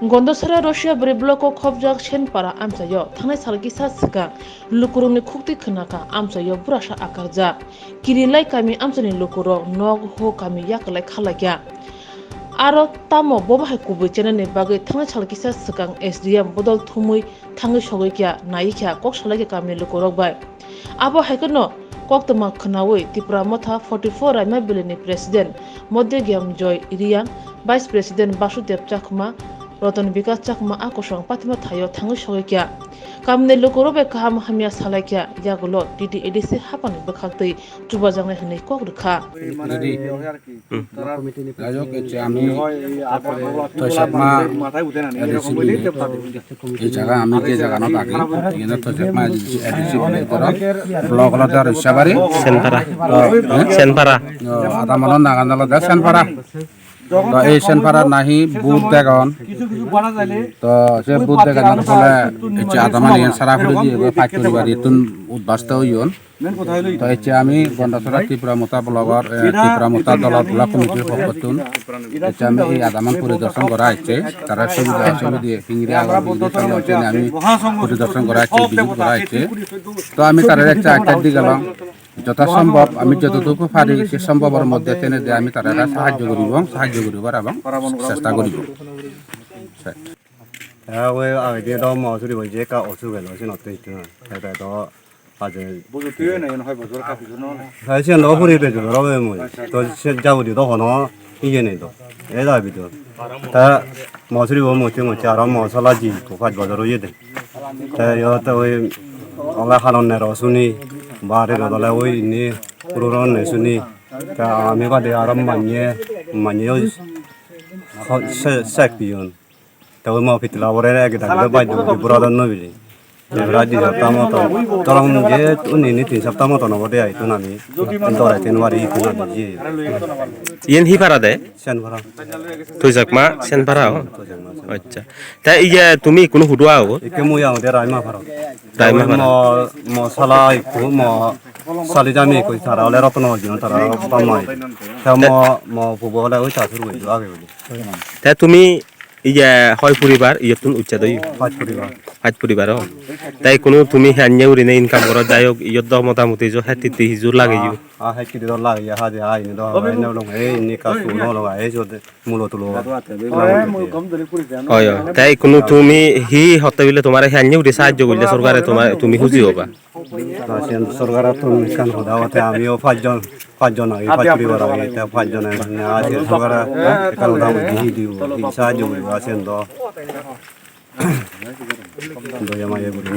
Gondosara Russia Bribloko Kobjak Shenpara Amsayo, Tana Salgisa Sika, Lukuruni Kukti Kanaka, Amsayo Brasha Akarja, Kirilai Kami Amsani Lukuro, Nog Ho Kami Yak like Halagya. Aro Tamo Boba Hakubu Chene Bagay Tana Salgisa Sakang SDM Bodol Tumui, Tanga Shogikia, Naika, Kokshalaka Kami Lukurok by Abo Hakono. Koktama Kanawe, Tipra Mota 44 Ramabilini President, Modegiam Joy Irian, Vice President Basudep Chakma, Rotan Bikas Chakma Akosong Patima Tayo Tangu Shogikia. Kamne Lukorobe Kaham Hamia Salakia, Yagulo, Didi Edisi Hapan Bakati, Tubazang Hene Kokka. Senpara এই সেনপাড়া নাহি বুট দেগন তো সে বুট দেগানোর ফলে হচ্ছে আদামানি সারা ফুলে দিয়ে fight করিবার ইতুন উদ্বাস্ত হইন তো হচ্ছে আমি গন্ডাছড়া ত্রিপুরা মোতা ব্লগর ত্রিপুরা মোতা দলের ব্লক কমিটির পক্ষতুন হচ্ছে আমি এই আদামান পরিদর্শন করা হচ্ছে তারা সুবিধা দিয়ে ফিংরি আগার বিদ্যুৎ আমি পরিদর্শন করা হচ্ছে ভিজিট করা হচ্ছে তো আমি তাদের একটা দিকে গেলাম যথাসম্ভব আমি যতটুকু পারি সে সম্ভবের মধ্যে টেনে দিয়ে আমি তারা সাহায্য করিবার এবং চেষ্টা করিব ওই আগে তো মজুরি বলছে কা অসুখ হলো সে নতে এটা তো আজে বুঝতে না হয় বছর কাটি জন্য হ্যাঁ সে নপুরি পেজ রবে মই তো সে যাবো তো হনো ইয়ে নেই তো এই দাবি তো তা মজুরি ও মতে আর মশলা জি কোফাজ বাজার হয়ে দে তা তো ওই ওলা হারনের শুনি বারে দলে ওই নি পুরোন শুনি তা আমি বাদে আরাম মানিয়ে শেখ পিয়ন তা ওই মা ফিতলা ওরে আগে দাঁড়িয়ে বাইরে পুরাদন নবিলি রাজি সপ্তাহ মতো তখন যে উনি 3 সপ্তাহ মতো নবদে আইতো না আমি দরাই 3 বারে ইতো না জি ইয়েন হি পারা দে সেনপাড়া তুই জাকমা সেনপাড়া আচ্ছা তা ইয়া তুমি কোনো হুডুয়া হবো একে মই আমাদের রাইমা পারা মশলা একটু সালি জামি কই তারা হলে রতন অর্জন তারা পামাই তা ফুব হলে ওই চাষুর বইল আগে বলি তা তুমি ইয়া হয় পরিবার ইয়তুন উচ্চা দই পাঁচ পরিবার তাই কোনো তুমি হান্যা উরিনে ইনকাম করা যাই হোক ইয়ত মোটামুটি যে হাতিতে হিজুর লাগে ইউ হাতিতে তো লাগে হাতে আই নি তো আই নলং এই নি কাসু নলং এই জতে মূলত লো হয় তাই কোনো তুমি হি হতে বিলে তোমার হান্যা উরি সাহায্য করলে সরকারে তুমি খুশি হবা সরকার তো কান হদাওতে আমিও পাঁচজন আগে পাঁচ পরিবার আগে তা পাঁচজন আছে সরকার কান হদাও দিব সাহায্য করবে আছেন তো দয়া মায়া বলি